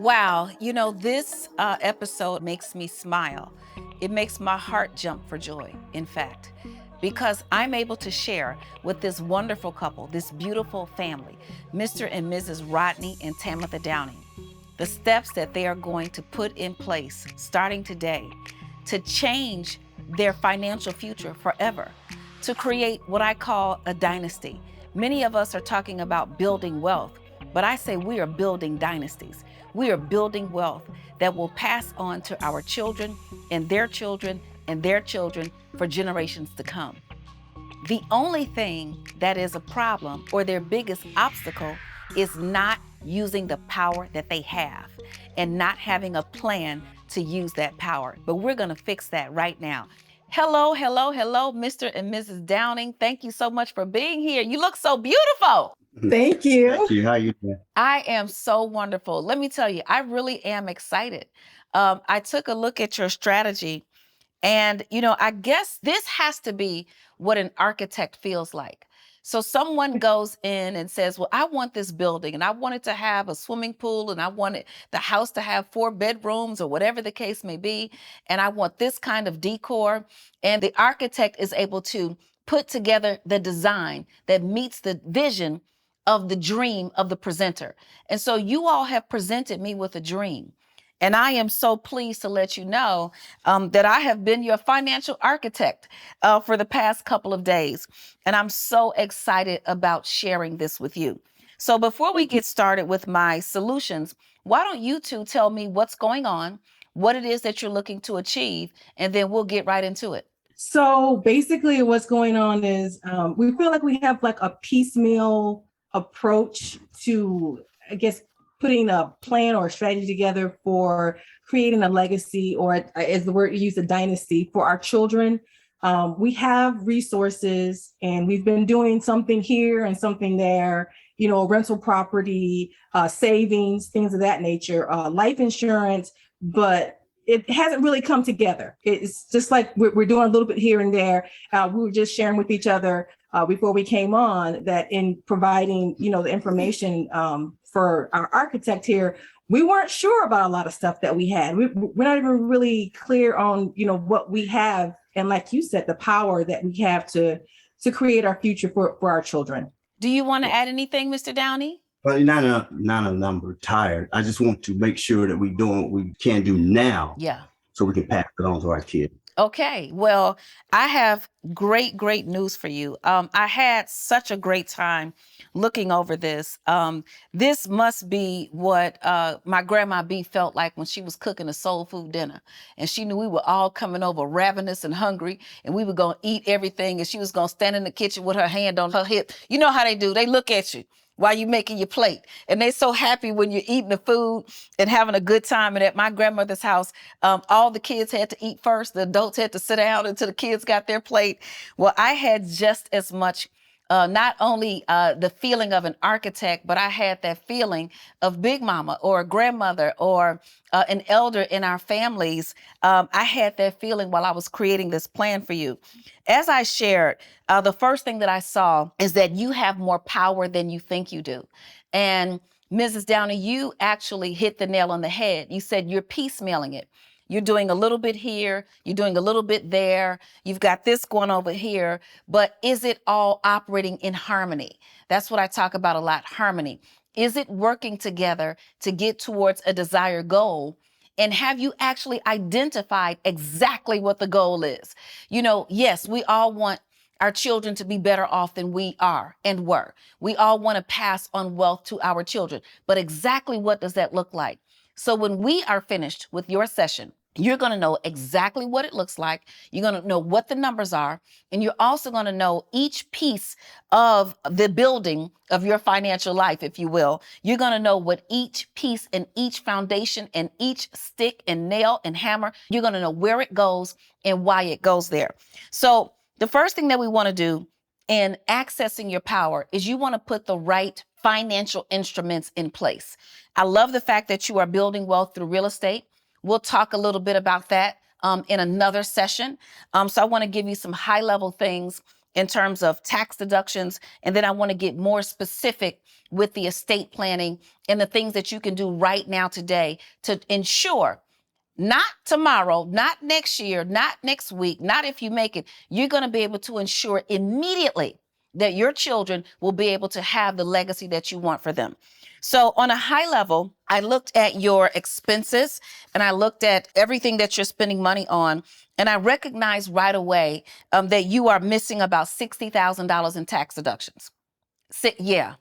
Wow, this episode makes me smile. It makes my heart jump for joy, in fact, because I'm able to share with this wonderful couple, this beautiful family, Mr. and Mrs. Rodney and Tamitha Downey, the steps that they are going to put in place starting today to change their financial future forever, to create what I call a dynasty. Many of us are talking about building wealth, but I say we are building dynasties. We are building wealth that will pass on to our children and their children and their children for generations to come. The only thing that is a problem or their biggest obstacle is not using the power that they have and not having a plan to use that power. But we're going to fix that right now. Hello, hello, hello, Mr. and Mrs. Downing. Thank you so much for being here. You look so beautiful. Thank you. Thank you. How you doing? I am so wonderful. Let me tell you, I really am excited. I took a look at your strategy, and I guess this has to be what an architect feels like. So someone goes in and says, well, I want this building and I want it to have a swimming pool and I want the house to have 4 bedrooms or whatever the case may be. And I want this kind of decor. And the architect is able to put together the design that meets the vision of the dream of the presenter. And so you all have presented me with a dream. And I am so pleased to let you know that I have been your financial architect for the past couple of days. And I'm so excited about sharing this with you. So before we get started with my solutions, why don't you two tell me what's going on, what it is that you're looking to achieve, and then we'll get right into it. So basically what's going on is we feel like we have like a piecemeal approach to, I guess, putting a plan or a strategy together for creating a legacy, or as the word you use, a dynasty for our children. We have resources and we've been doing something here and something there, rental property, savings, things of that nature, life insurance, but it hasn't really come together. It's just like we're doing a little bit here and there. We were just sharing with each other before we came on that in providing, the information for our architect here, we weren't sure about a lot of stuff that we had. We're not even really clear on, what we have. And like you said, the power that we have to create our future for our children. Do you want to add anything, Mr. Downey? Well, not I'm retired. I just want to make sure that we're doing what we can do now. Yeah. So we can pass it on to our kids. Okay, well, I have great news for you. I had such a great time looking over this. This must be what my grandma B felt like when she was cooking a soul food dinner. And she knew we were all coming over ravenous and hungry, and we were going to eat everything, and she was going to stand in the kitchen with her hand on her hip. You know how they do. They look at you while you're making your plate. And they're so happy when you're eating the food and having a good time. And at my grandmother's house, all the kids had to eat first. The adults had to sit down until the kids got their plate. Well, I had just as much, not only the feeling of an architect, but I had that feeling of Big Mama or a grandmother or an elder in our families. I had that feeling while I was creating this plan for you. As I shared, the first thing that I saw is that you have more power than you think you do. And Mrs. Downey, you actually hit the nail on the head. You said you're piecemealing it. You're doing a little bit here, you're doing a little bit there, you've got this going over here, but is it all operating in harmony? That's what I talk about a lot, harmony. Is it working together to get towards a desired goal? And have you actually identified exactly what the goal is? Yes, we all want our children to be better off than we are and were. We all want to pass on wealth to our children, but exactly what does that look like? So when we are finished with your session, you're going to know exactly what it looks like. You're going to know what the numbers are. And you're also going to know each piece of the building of your financial life, if you will. You're going to know what each piece and each foundation and each stick and nail and hammer, you're going to know where it goes and why it goes there. So the first thing that we want to do in accessing your power is you want to put the right financial instruments in place. I love the fact that you are building wealth through real estate. We'll talk a little bit about that in another session. So I want to give you some high level things in terms of tax deductions. And then I want to get more specific with the estate planning and the things that you can do right now today to ensure not tomorrow, not next year, not next week, not if you make it, you're going to be able to ensure immediately that your children will be able to have the legacy that you want for them. So on a high level, I looked at your expenses and I looked at everything that you're spending money on. And I recognized right away that you are missing about $60,000 in tax deductions. Yeah.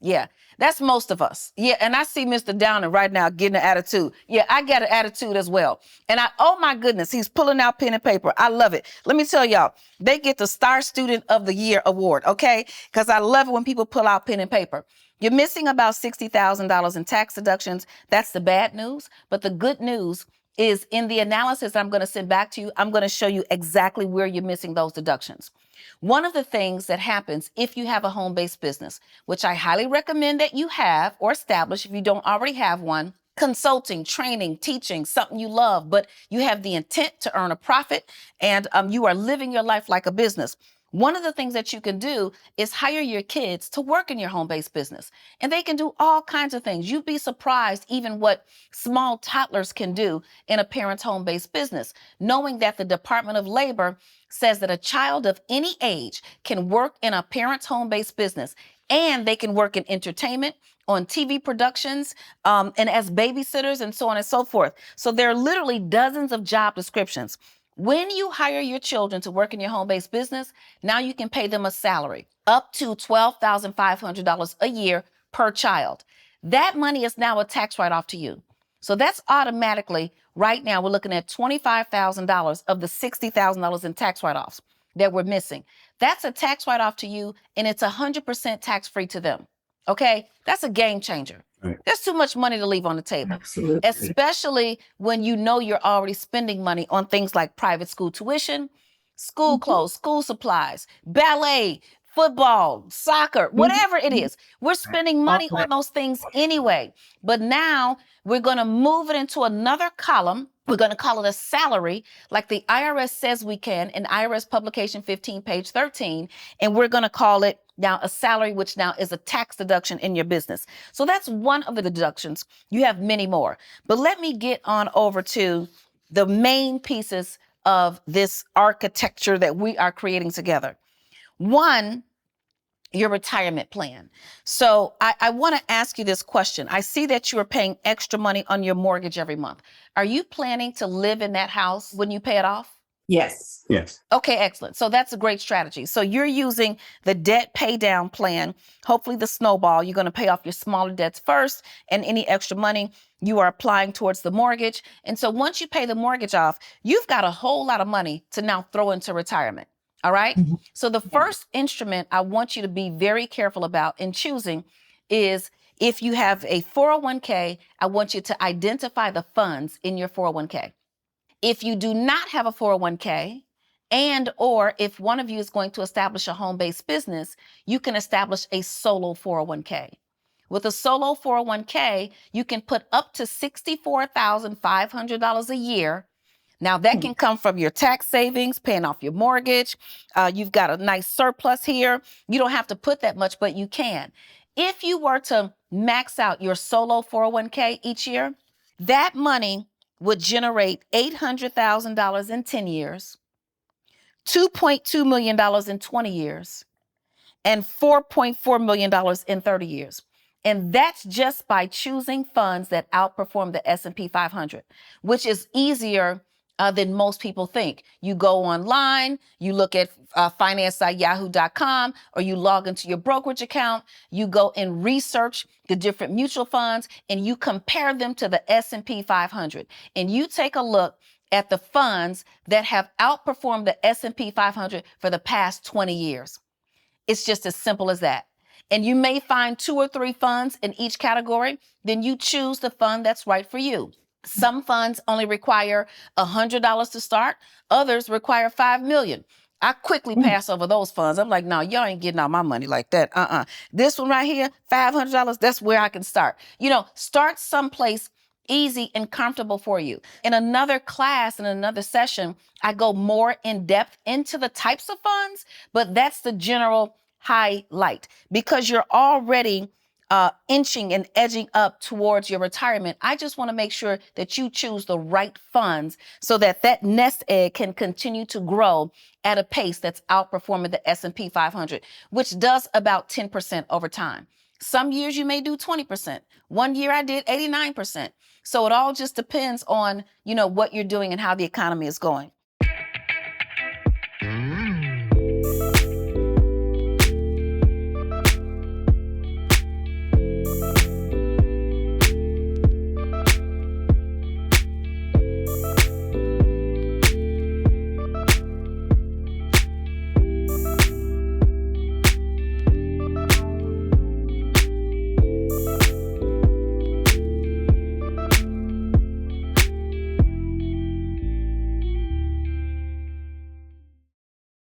Yeah. That's most of us. Yeah. And I see Mr. Downey right now getting an attitude. Yeah, I got an attitude as well. And oh my goodness, he's pulling out pen and paper. I love it. Let me tell y'all, they get the Star Student of the Year award, okay? Because I love it when people pull out pen and paper. You're missing about $60,000 in tax deductions. That's the bad news. But the good news is in the analysis I'm going to send back to you, I'm going to show you exactly where you're missing those deductions. One of the things that happens if you have a home-based business, which I highly recommend that you have or establish if you don't already have one, consulting, training, teaching, something you love, but you have the intent to earn a profit and you are living your life like a business. One of the things that you can do is hire your kids to work in your home-based business. And they can do all kinds of things. You'd be surprised even what small toddlers can do in a parent's home-based business, knowing that the Department of Labor says that a child of any age can work in a parent's home-based business, and they can work in entertainment, on TV productions, and as babysitters and so on and so forth. So there are literally dozens of job descriptions. When you hire your children to work in your home-based business, now you can pay them a salary up to $12,500 a year per child. That money is now a tax write-off to you. So that's automatically, right now, we're looking at $25,000 of the $60,000 in tax write-offs that we're missing. That's a tax write-off to you, and it's 100% tax-free to them. Okay? That's a game changer. Right. There's too much money to leave on the table. Absolutely. Especially when you know you're already spending money on things like private school tuition, school clothes, school supplies, ballet, football, soccer, whatever it is. We're spending money on those things anyway. But now we're going to move it into another column. We're going to call it a salary, like the IRS says we can in IRS Publication 15, page 13. And we're going to call it now a salary, which now is a tax deduction in your business. So that's one of the deductions. You have many more. But let me get on over to the main pieces of this architecture that we are creating together. One, your retirement plan. So I want to ask you this question. I see that you are paying extra money on your mortgage every month. Are you planning to live in that house when you pay it off? Yes. Yes. Okay, excellent. So that's a great strategy. So you're using the debt pay down plan, hopefully the snowball. You're going to pay off your smaller debts first, and any extra money you are applying towards the mortgage. And so once you pay the mortgage off, you've got a whole lot of money to now throw into retirement. All right. Mhm. So the first instrument I want you to be very careful about in choosing is if you have a 401k, I want you to identify the funds in your 401k. If you do not have a 401k, and or if one of you is going to establish a home-based business, you can establish a solo 401k. With a solo 401k, you can put up to $64,500 a year. Now, that can come from your tax savings, paying off your mortgage. You've got a nice surplus here. You don't have to put that much, but you can. If you were to max out your solo 401k each year, that money would generate $800,000 in 10 years, $2.2 million in 20 years, and $4.4 million in 30 years. And that's just by choosing funds that outperform the S&P 500, which is easier than most people think. You go online, you look at finance.yahoo.com, or you log into your brokerage account, you go and research the different mutual funds, and you compare them to the S&P 500. And you take a look at the funds that have outperformed the S&P 500 for the past 20 years. It's just as simple as that. And you may find 2 or 3 funds in each category, then you choose the fund that's right for you. Some funds only require $100 to start. Others require $5 million. I quickly pass over those funds. I'm like, no, y'all ain't getting all my money like that. This one right here, $500, that's where I can start. You know, start someplace easy and comfortable for you. In another class, in another session, I go more in depth into the types of funds, but that's the general highlight. Because you're already inching and edging up towards your retirement, I just want to make sure that you choose the right funds so that that nest egg can continue to grow at a pace that's outperforming the S&P 500, which does about 10% over time. Some years you may do 20%. One year I did 89%. So it all just depends on, what you're doing and how the economy is going.